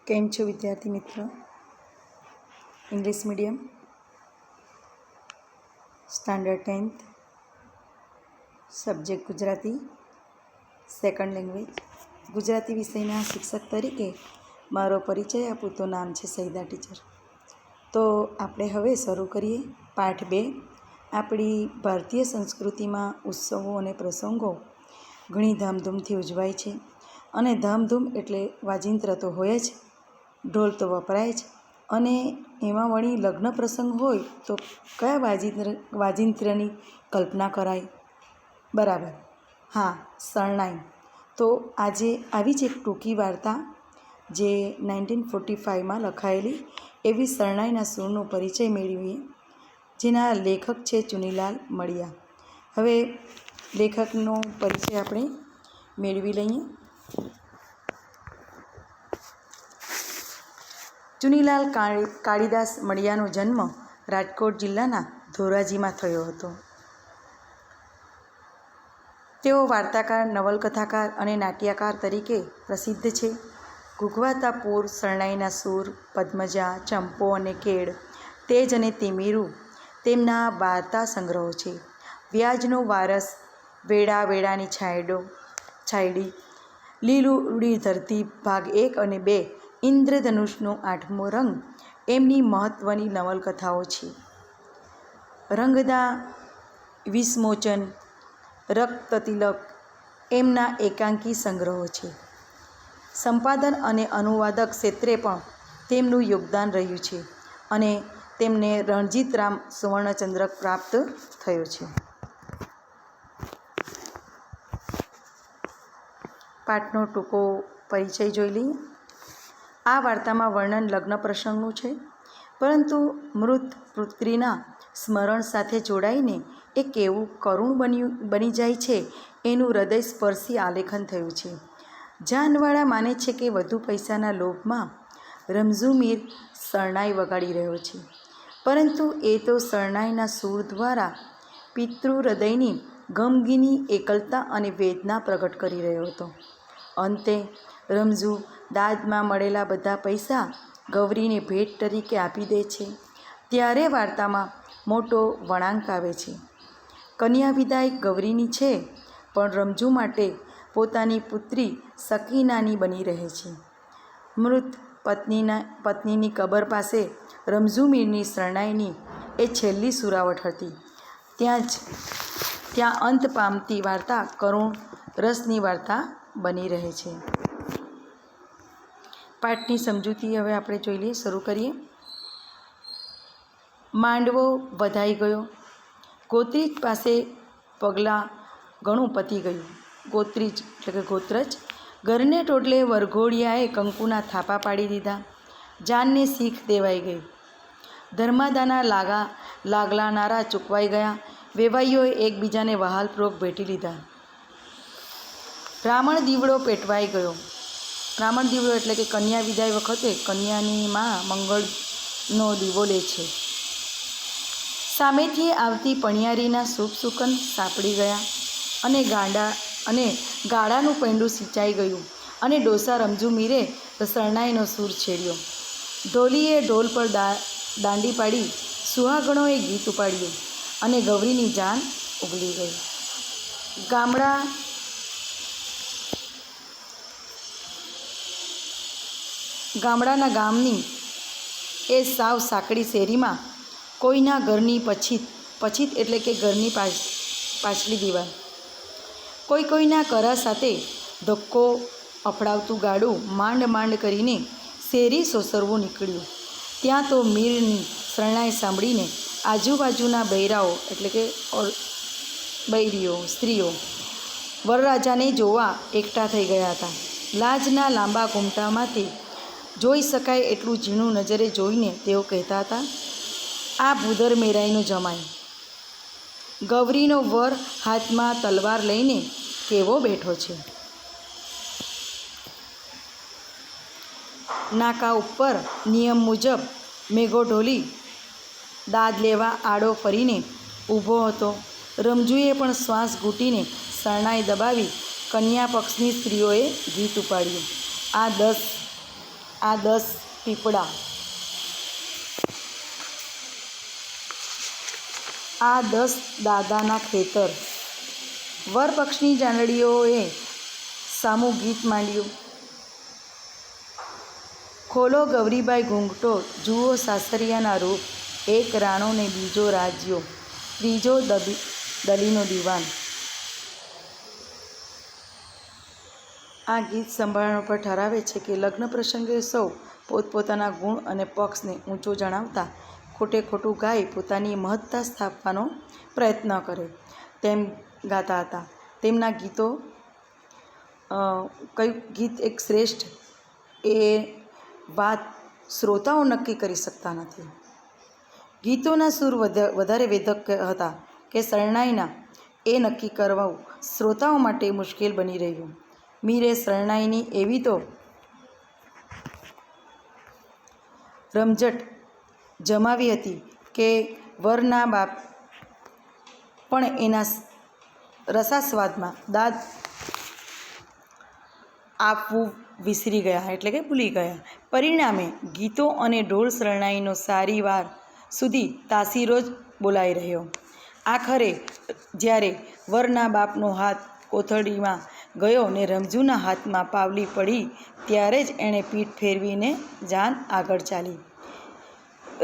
કેમ છો વિદ્યાર્થી મિત્રો? English medium standard 10th subject Gujarati second language Gujarati વિષયના શિક્ષક તરીકે મારો પરિચય આપું તો નામ છે સૈદા ટીચર. તો આપણે હવે શરૂ કરીએ પાઠ 2. આપણી ભારતીય સંસ્કૃતિમાં ઉત્સવો અને પ્રસંગો ઘણી ધામધૂમથી ઉજવાય છે અને ધામધૂમ એટલે વાજિંત્ર તો હોય જ, ઢોલ તો વપરાય જ, અને એમાં વળી લગ્ન પ્રસંગ હોય તો કયા વાજિંત્રની કલ્પના કરાય? બરાબર, હા, શરણાઈ. તો આજે આવી જ એક ટૂંકી વાર્તા જે 1945માં લખાયેલી એવી શરણાઈના સૂરનો પરિચય મેળવીએ, જેના લેખક છે ચુનીલાલ મડિયા. હવે લેખકનો પરિચય આપણે મેળવી લઈએ. ચુનીલાલ કાળીદાસ મડિયાનો જન્મ રાજકોટ જિલ્લાના ધોરાજીમાં થયો હતો. તેઓ વાર્તાકાર, નવલકથાકાર અને નાટ્યકાર તરીકે પ્રસિદ્ધ છે. ઘૂઘવાતા પૂર, શરણાઈના સૂર, પદ્મજા, ચંપો અને કેળ, તેજ અને તિમિરું તેમના વાર્તા સંગ્રહો છે. વ્યાજનો વારસ, વેડા વેડાની છાયડી, લીલુડી ધરતી ભાગ 1 અને 2, ઇન્દ્રધનુષનો 8મો રંગ એમની મહત્ત્વની નવલકથાઓ છે. રંગદા, વિષમોચન, રક્તતિલક એમના એકાંકી સંગ્રહો છે. સંપાદન અને અનુવાદક ક્ષેત્રે પણ તેમનું યોગદાન રહ્યું છે અને તેમને રણજીતરામ સુવર્ણચંદ્રક પ્રાપ્ત થયો છે. પાઠનો ટૂંકો પરિચય જોઈ લઈએ. આ વાર્તામાં વર્ણન લગ્ન પ્રસંગનું છે, પરંતુ મૃત પુત્રીના સ્મરણ સાથે જોડાઈને એ કેવું કરુણ બની જાય છે એનું હૃદયસ્પર્શી આલેખન થયું છે. જાનવાળા માને છે કે વધુ પૈસાના લોભમાં રમઝુ મીર શરણાઈ વગાડી રહ્યો છે, પરંતુ એ તો શરણાઈના સૂર દ્વારા પિતૃ હૃદયની ગમગીની એકલતા અને વેદના પ્રગટ કરી રહ્યો હતો. અંતે રમઝુ દાજમાં મળેલા બધા પૈસા ગૌરીને ભેટ તરીકે આપી દે છે. ત્યારે વાર્તામાં મોટો વળાંક આવે છે. કન્યા વિદાય ગૌરીની છે, પણ રમઝુ માટે પોતાની પુત્રી સકીનાની બની રહે છે. મૃત પત્નીની કબર પાસે રમઝુ મીરની શરણાઈની એ છેલ્લી સુરાવટ હતી. ત્યાં અંત પામતી વાર્તા કરુણ રસની વાર્તા બની રહે છે. પાઠની સમજૂતી હવે આપણે જોઈ લઈએ. શરૂ કરીએ. માંડવો વધાઈ ગયો. ગોત્રીજ પાસે પગલાં ઘણું પતી ગયું. ગોત્રીજ એટલે કે ગોત્રજ ઘરને ટોટલે વરઘોડિયાએ કંકુના થાપા પાડી દીધા. જાનને શીખ દેવાઈ ગઈ. ધર્માદાના લાગલાનારા ચૂકવાઈ ગયા. વેવાઈઓએ એકબીજાને વહાલપૂર્વક ભેટી લીધા. રામણ દીવડો પેટવાઈ ગયો. રામણ દીવડો એટલે કે કન્યા વિદાય વખતે કન્યાની માં મંગળનો દીવો લે છે. સામેથી આવતી પણિયારીના શુભ સુકન સાપડી ગયા અને ગાડાનું પૈંડું સિંચાઈ ગયું અને ડોસા રમઝુ મીરે શરણાઈનો સૂર છેડ્યો. ઢોલીએ ઢોલ પર દાંડી પાડી, સુહાગણોએ ગીત ઉપાડ્યું અને ગૌરીની જાન ઉગલી ગઈ. ગામની એ સાવ સાંકડી શેરીમાં કોઈના ઘરની પછીત એટલે કે ઘરની પાછલી દીવાલ, કોઈના કરા સાથે ધક્કો અફડાવતું ગાડું માંડ કરીને શેરી સોસરવું નીકળ્યું. ત્યાં તો મીરની શરણાઈ સાંભળીને આજુબાજુના બૈરાઓ એટલે કે બૈરીઓ, સ્ત્રીઓ વરરાજાને જોવા એકઠા થઈ ગયા હતા. લાજના લાંબા ઘૂમટામાંથી જોઈ શકાય એટલું ઝીણું નજરે જોઈને તેઓ કહેતા હતા, આ ભૂદર મેરાઈનો જમાઈ, ગૌરીનો વર હાથમાં તલવાર લઈને કેવો બેઠો છે. નાકા ઉપર નિયમ મુજબ મેઘો ઢોલી દાદ લેવા આડો ફરીને ઊભો હતો. રમઝુએ પણ શ્વાસ ઘૂંટીને શરણાઈ દબાવી. કન્યા પક્ષની સ્ત્રીઓએ ગીત ઉપાડ્યું. આ 10 આ 10 પીપળા, આ 10 દાદાના ખેતર. વર પક્ષની જાનડીઓએ સામું ગીત માંડ્યું. ખોલો ગૌરીબાઈ ઘૂંઘટો, જુઓ સાસરિયાના રૂપ. એક રાણો ને બીજો રાજ્યો, ત્રીજો દલીનો દીવાન. આ ગીત સંભાળવા પર ઠરાવે છે કે લગ્ન પ્રસંગે સૌ પોતપોતાના ગુણ અને પક્ષને ઊંચો જણાવતા ખોટે ખોટું ગાઈ પોતાની મહત્તા સ્થાપવાનો પ્રયત્ન કરે તેમ ગાતા હતા. તેમના ગીતો કયું ગીત એક શ્રેષ્ઠ એ વાત શ્રોતાઓ નક્કી કરી શકતા નથી. ગીતોના સૂર વધારે વેધક હતા કે શરણાઈના એ નક્કી કરવું શ્રોતાઓ માટે મુશ્કેલ બની રહ્યું. મીરે શરણાઈની એવી તો રમઝટ જમાવી હતી કે વરના બાપ પણ એના રસાસ્વાદમાં દાદ આપવું વિસરી ગયા, એટલે કે ભૂલી ગયા. પરિણામે ગીતો અને ઢોલ શરણાઈનો સારી વાર સુધી તાસીરો જ બોલાઈ રહ્યો. આખરે જ્યારે વરના બાપનો હાથ કોથળીમાં ગયો ને રમઝુના હાથમાં પાવલી પડી ત્યારે જ એણે પીઠ ફેરવીને જાન આગળ ચાલી.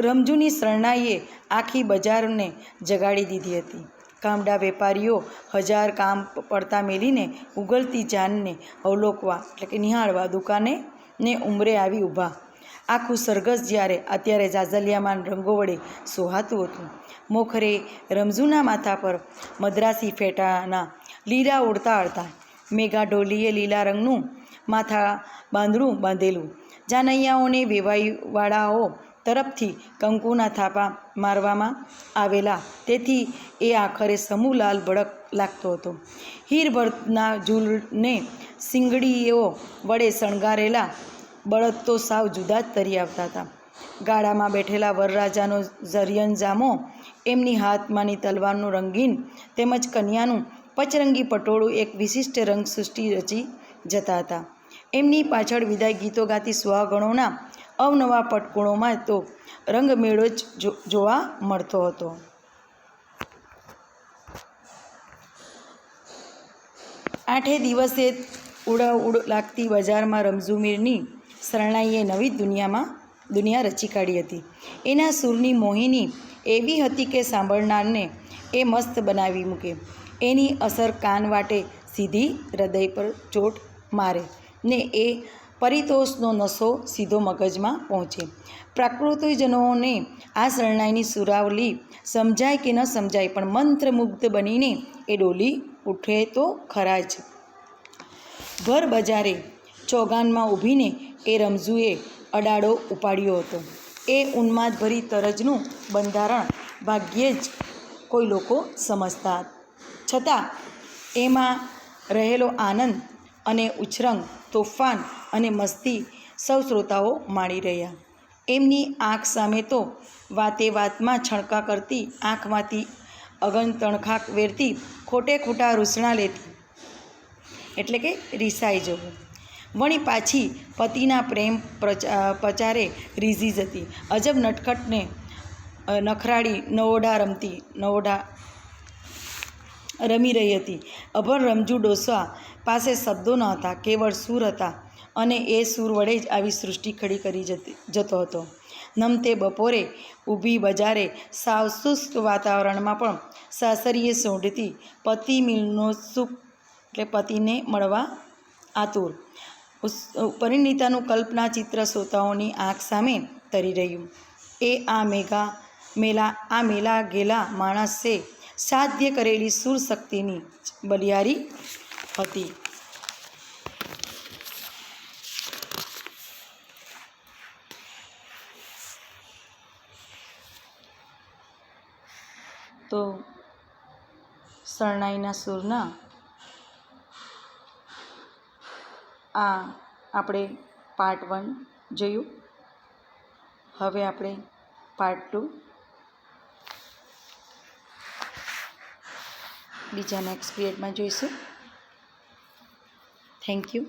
રમઝુની શરણાઈએ આખી બજારને જગાડી દીધી હતી. કામડા વેપારીઓ 1000 કામ પડતા મેલીને ઉગલતી જાનને અવલોકવા, એટલે કે નિહાળવા દુકાને ને ઉંબરે આવી ઊભા. આખું સરઘસ જ્યારે અત્યારે જાજલિયામાન રંગો વડે સોહાતું હતું. મોખરે રમઝુના માથા પર મદ્રાસી ફેટાના લીલા ઉડતા હતા. મેઘા ઢોલીએ લીલા રંગનું માથા બાંધણું બાંધેલું. જાનૈયાઓને વેવાઈવાળાઓ તરફથી કંકુના થાપા મારવામાં આવેલા, તેથી એ આખરે સમૂહ લાલ ભડક લાગતો હતો. હીરભરના ઝૂલને સિંગડીઓ વડે શણગારેલા બળદ તો સાવ જુદા જ તરી આવતા હતા. ગાડામાં બેઠેલા વરરાજાનો ઝરિયંજામો, એમની હાથમાંની તલવારનું રંગીન તેમજ કન્યાનું પચરંગી પટોળું એક વિશિષ્ટ રંગસૃષ્ટિ રચી જતા હતા. એમની પાછળ વિદાય ગીતો ગાતી સુહાગણોના અવનવા પટકુણોમાં તો રંગમેળો જ જોવા મળતો હતો. આઠે દિવસે ઉડ લાગતી બજારમાં રમઝુમીરની શરણાઈએ નવી દુનિયા રચી કાઢી હતી. એના સૂરની મોહિની એવી હતી કે સાંભળનારને એ મસ્ત બનાવી મૂકે. એની અસર કાન વાટે સીધી હૃદય પર ચોટ મારે ને એ પરિતોષનો નશો સીધો મગજમાં પહોંચે. પ્રાકૃતિજનોને આ શરણાઈની સુરાવલી સમજાય કે ન સમજાય, પણ મંત્રમુગ્ધ બનીને એ ડોલી ઉઠે તો ખરા જ. ભર બજારે ચોગાનમાં ઊભીને એ રમઝુએ અડાડો ઉપાડ્યો હતો. એ ઉન્માદભરી તરજનું બંધારણ ભાગ્યે જ કોઈ લોકો સમજતા, છતાં એમાં રહેલો આનંદ અને ઉછરંગ, તોફાન અને મસ્તી સૌ શ્રોતાઓ માણી રહ્યા. એમની આંખ સામે તો વાતે વાતમાં છણકા કરતી, આંખમાંથી અગનતણખા વેરતી, ખોટે ખોટા રૂસણા લેતી, એટલે કે રીસાઈ જવું. વળી પાછી પતિના પ્રેમ પચારે રીઝી જતી. અજબ નટખટને નખરાળી નવોઢા રમી રહી હતી. અભણ રમઝુ ડોસા પાસે શબ્દો ન હતા, કેવળ સૂર હતા, અને એ સૂર વડે જ આવી સૃષ્ટિ ખડી કરી જતો હતો. નમતે બપોરે ઊભી બજારે સાવ શુષ્ક વાતાવરણમાં પણ સાસરીએ સોંઢતી પતિ મિલનોત્સુક, એટલે પતિને મળવા આતુર પરિણીતાનું કલ્પના ચિત્ર શ્રોતાઓની આંખ સામે તરી રહ્યું. એ આ મેલા ગેલા માણસે સાધ્ય કરેલી સુર શક્તિની બલિયારી હતી. તો શરણાઈના સૂરના આ આપણે પાર્ટ 1 જોયું. હવે આપણે પાર્ટ 2 બીજા નેક્સ્ટ પીરિયડમાં જોઈશું. Thank you.